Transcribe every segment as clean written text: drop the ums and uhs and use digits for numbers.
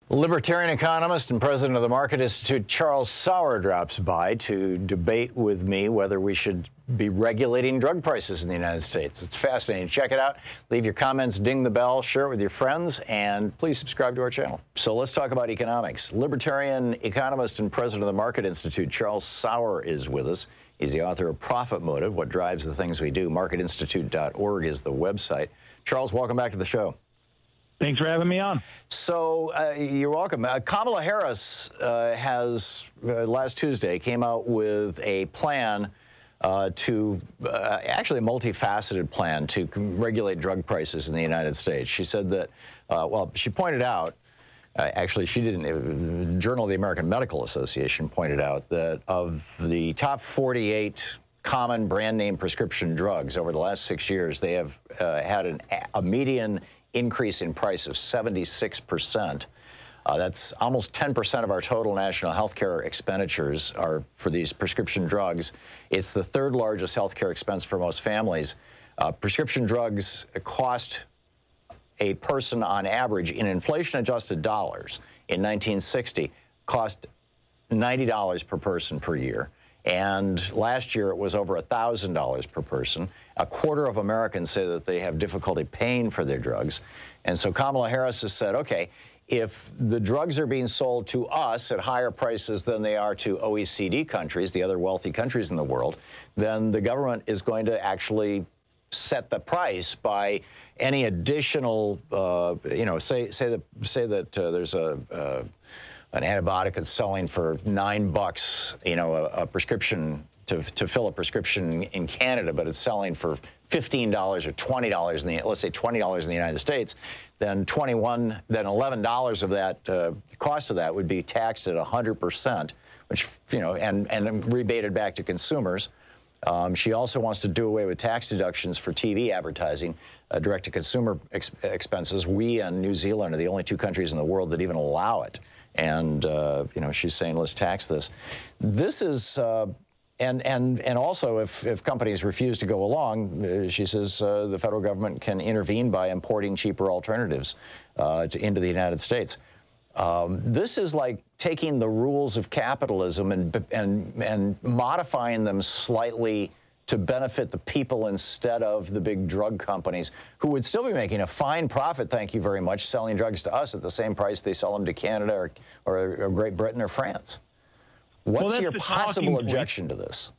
Libertarian economist and president of the Market Institute, Charles Sauer, drops by to debate with me whether we should be regulating drug prices in the United States. It's fascinating. Check it out. Leave your comments, ding the bell, share it with your friends, and please subscribe to our channel. So let's talk about economics. Libertarian economist and president of the Market Institute, Charles Sauer, is with us. He's the author of Profit Motive, What Drives the Things We Do. MarketInstitute.org is the website. Charles, welcome back to the show. Thanks for having me on. So you're welcome. Kamala Harris has, last Tuesday, came out with a plan actually a multifaceted plan to regulate drug prices in the United States. She said that, well, she pointed out, actually she didn't, Journal of the American Medical Association pointed out that of the top 48 common brand name prescription drugs over the last 6 years, they have had a median increase in price of 76%. That's almost 10% of our total national health care expenditures are for these prescription drugs. It's the third largest health care expense for most families. Prescription drugs cost a person on average in inflation-adjusted dollars in 1960 cost $90 per person per year. And last year it was over $1,000 per person. A quarter of Americans say that they have difficulty paying for their drugs. And so Kamala Harris has said, okay, if the drugs are being sold to us at higher prices than they are to OECD countries, the other wealthy countries in the world, then the government is going to actually set the price by any additional, say that there's an antibiotic that's selling for $9, a prescription to fill a prescription in Canada, but it's selling for $15 or $20 in the, let's say $20 in the United States, then $11 of that, the cost of that would be taxed at 100%, which, and rebated back to consumers. She also wants to do away with tax deductions for TV advertising, direct-to-consumer expenses. We and New Zealand are the only two countries in the world that even allow it. And, she's saying, let's tax this. This is, and also if companies refuse to go along, she says the federal government can intervene by importing cheaper alternatives into the United States. This is like taking the rules of capitalism and modifying them slightly to benefit the people instead of the big drug companies, who would still be making a fine profit, thank you very much, selling drugs to us at the same price they sell them to Canada or Great Britain or France. What's your possible objection to this?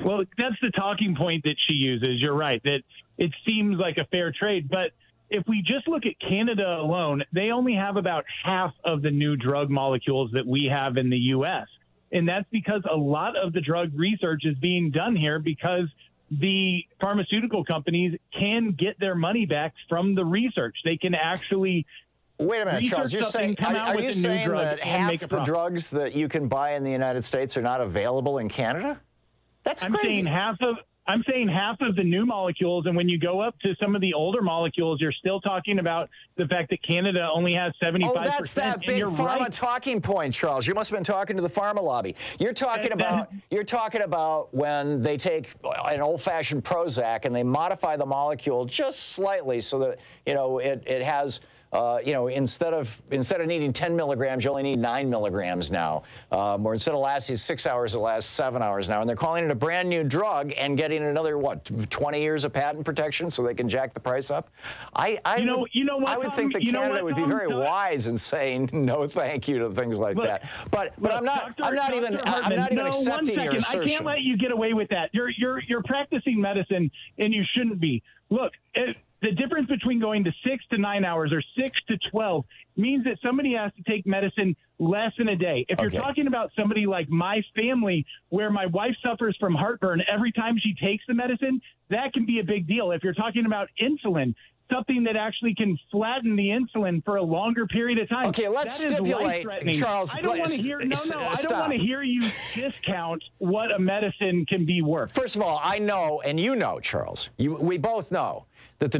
Well, that's the talking point that she uses. You're right, that it seems like a fair trade. But if we just look at Canada alone, they only have about half of the new drug molecules that we have in the U.S. And that's because a lot of the drug research is being done here because the pharmaceutical companies can get their money back from the research. They can actually... Wait a minute, Charles, you're saying, are you saying that half the drugs that you can buy in the United States are not available in Canada? That's crazy. I'm saying half of the new molecules, and when you go up to some of the older molecules, you're still talking about the fact that Canada only has 75%. Oh, that's that big pharma talking point, Charles. You must have been talking to the pharma lobby. You're talking about when they take an old-fashioned Prozac and they modify the molecule just slightly so that it has. Instead of needing 10 milligrams, you only need 9 milligrams now. Or instead of lasting 6 hours, it lasts 7 hours now. And they're calling it a brand new drug and getting another, 20 years of patent protection so they can jack the price up? I would think that Canada would be very wise in saying no thank you to things like that. But I'm not even accepting your assertion. I can't let you get away with that. You're practicing medicine and you shouldn't be. Look, the difference between going to 6 to 9 hours or 6 to 12 means that somebody has to take medicine less than a day. If you're talking about somebody like my family, where my wife suffers from heartburn every time she takes the medicine, that can be a big deal. If you're talking about insulin, something that actually can flatten the insulin for a longer period of time. Okay, let's stipulate, Charles. I don't want to hear. I don't want to hear you discount what a medicine can be worth. First of all, I know, and you know, Charles. We both know that the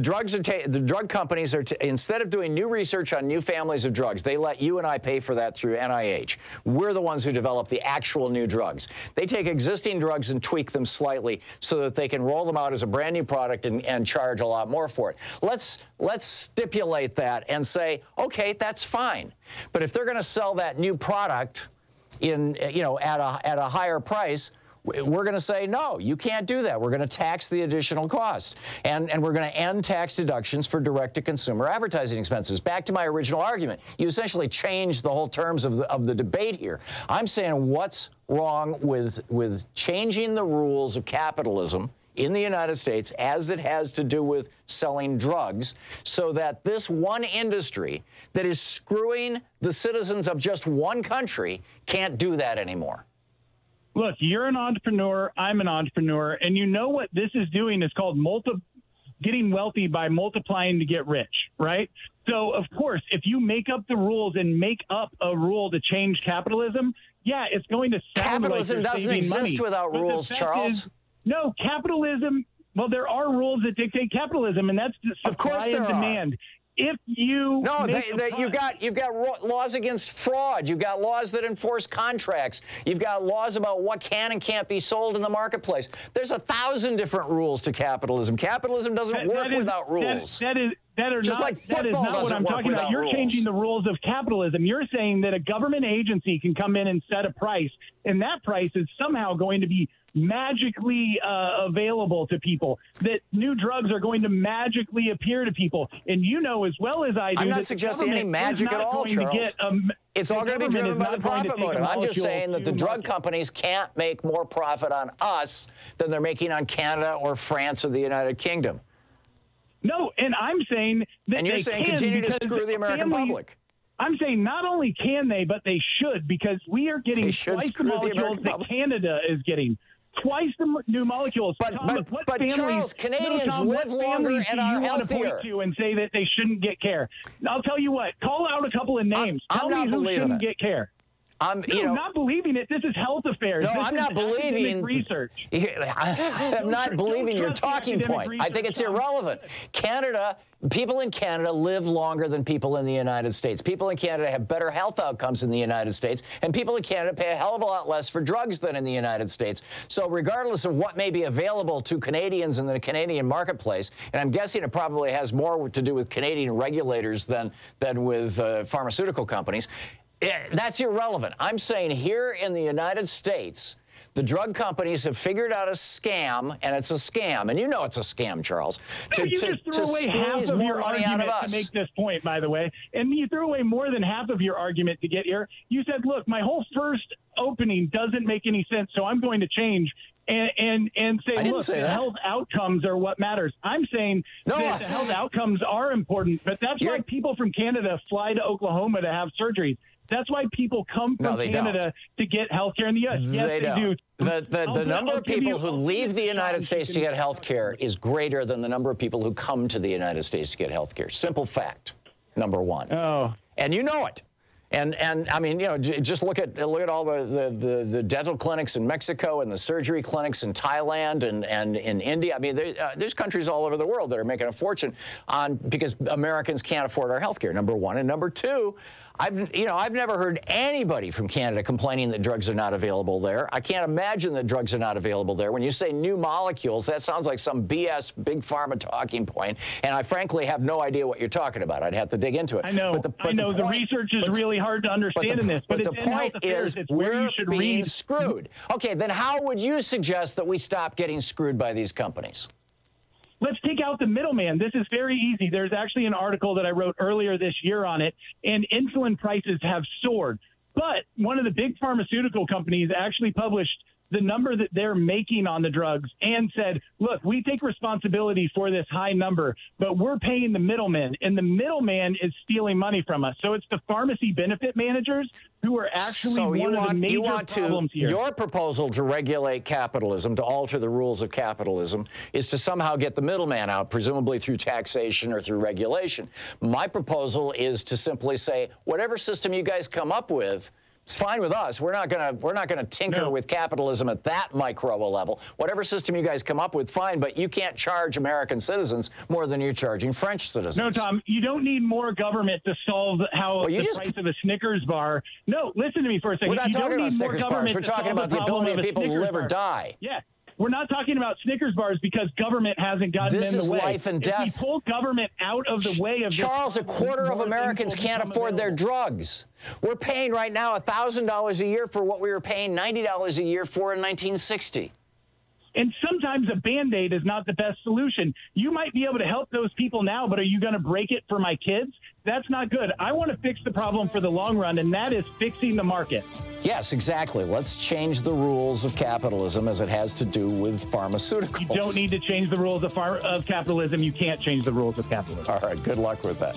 drug companies are, instead of doing new research on new families of drugs, they let you and I pay for that through NIH. We're the ones who develop the actual new drugs. They take existing drugs and tweak them slightly so that they can roll them out as a brand new product and charge a lot more for it. Let's stipulate that and say, okay, that's fine. But if they're going to sell that new product in, at a higher price, we're going to say, no, you can't do that. We're going to tax the additional cost. And we're going to end tax deductions for direct-to-consumer advertising expenses. Back to my original argument. You essentially changed the whole terms of the debate here. I'm saying what's wrong with changing the rules of capitalism in the United States as it has to do with selling drugs so that this one industry that is screwing the citizens of just one country can't do that anymore. Look, you're an entrepreneur, I'm an entrepreneur, and you know what this is doing is called getting wealthy by multiplying to get rich, right? So, of course, if you make up the rules and make up a rule to change capitalism, yeah, it's going to sound capitalism like you're doesn't saving exist money. without But rules, Charles. No, capitalism, well, there are rules that dictate capitalism, and that's the supply and demand. If you you've got laws against fraud. You've got laws that enforce contracts. You've got laws about what can and can't be sold in the marketplace. There's 1,000 different rules to capitalism. Capitalism doesn't work without rules. That is not what I'm talking about. You're changing the rules of capitalism. You're saying that a government agency can come in and set a price, and that price is somehow going to be magically available to people, that new drugs are going to magically appear to people. And you know as well as I do, I'm not suggesting any magic at all, Charles. It's all going to be driven by the profit motive. I'm just saying that the drug companies can't make more profit on us than they're making on Canada or France or the United Kingdom. No, and I'm saying that and you're saying continue to screw the American public. I'm saying not only can they, but they should, because we are getting twice the molecules that Canada is getting. Twice the new molecules. But Charles, Canadians live longer and are healthier. To and say that they shouldn't get care. I'll tell you what. Call out a couple of names. Tell me who shouldn't get care. I'm not believing it. This is health affairs. No, I'm not believing research. I'm not believing your talking point. I think it's irrelevant. People in Canada live longer than people in the United States. People in Canada have better health outcomes in the United States, and people in Canada pay a hell of a lot less for drugs than in the United States. So regardless of what may be available to Canadians in the Canadian marketplace, and I'm guessing it probably has more to do with Canadian regulators than with pharmaceutical companies, that's irrelevant. I'm saying here in the United States, the drug companies have figured out a scam, and it's a scam, and you know it's a scam, Charles, you just threw away half of your argument to make this point, by the way, and you threw away more than half of your argument to get here. You said, look, my whole first opening doesn't make any sense, so I'm going to change and say, look, the health outcomes are what matters. I'm saying that the health outcomes are important, but that's why people from Canada fly to Oklahoma to have surgeries. That's why people come from Canada to get health care in the U.S. Yes, they do. The number of people who leave the United States to get health care is greater than the number of people who come to the United States to get health care. Simple fact, number one. Oh. And you know it. And I mean, just look at all the dental clinics in Mexico and the surgery clinics in Thailand and in India. I mean, there's countries all over the world that are making a fortune because Americans can't afford our health care, number one. And number two, I've never heard anybody from Canada complaining that drugs are not available there. I can't imagine that drugs are not available there. When you say new molecules, that sounds like some BS big pharma talking point, and I frankly have no idea what you're talking about. I'd have to dig into it. I know. The research is really hard to understand in this. But the point is, we're being screwed. Okay, then how would you suggest that we stop getting screwed by these companies? Let's take out the middleman. This is very easy. There's actually an article that I wrote earlier this year on it, and insulin prices have soared. But one of the big pharmaceutical companies actually published the number that they're making on the drugs and said, look, we take responsibility for this high number, but we're paying the middleman, and the middleman is stealing money from us. So it's the pharmacy benefit managers who are actually one of the major problems here. Your proposal to regulate capitalism, to alter the rules of capitalism, is to somehow get the middleman out, presumably through taxation or through regulation. My proposal is to simply say, whatever system you guys come up with, It's fine with us. We're not gonna tinker with capitalism at that micro level. Whatever system you guys come up with, fine, but you can't charge American citizens more than you're charging French citizens. No, Tom, you don't need more government to solve how the price of a Snickers bar. No, listen to me for a second. We're not talking about Snickers bars. We're talking about the ability of people to live or die. Yeah. We're not talking about Snickers bars because government hasn't gotten in the way. This is life and death. If we pull government out of the way of Charles, a quarter of Americans can't afford their drugs. We're paying right now $1,000 a year for what we were paying $90 a year for in 1960. And sometimes a Band-Aid is not the best solution. You might be able to help those people now, but are you going to break it for my kids? That's not good. I want to fix the problem for the long run, and that is fixing the market. Yes, exactly. Let's change the rules of capitalism as it has to do with pharmaceuticals. You don't need to change the rules of capitalism. You can't change the rules of capitalism. All right, good luck with that.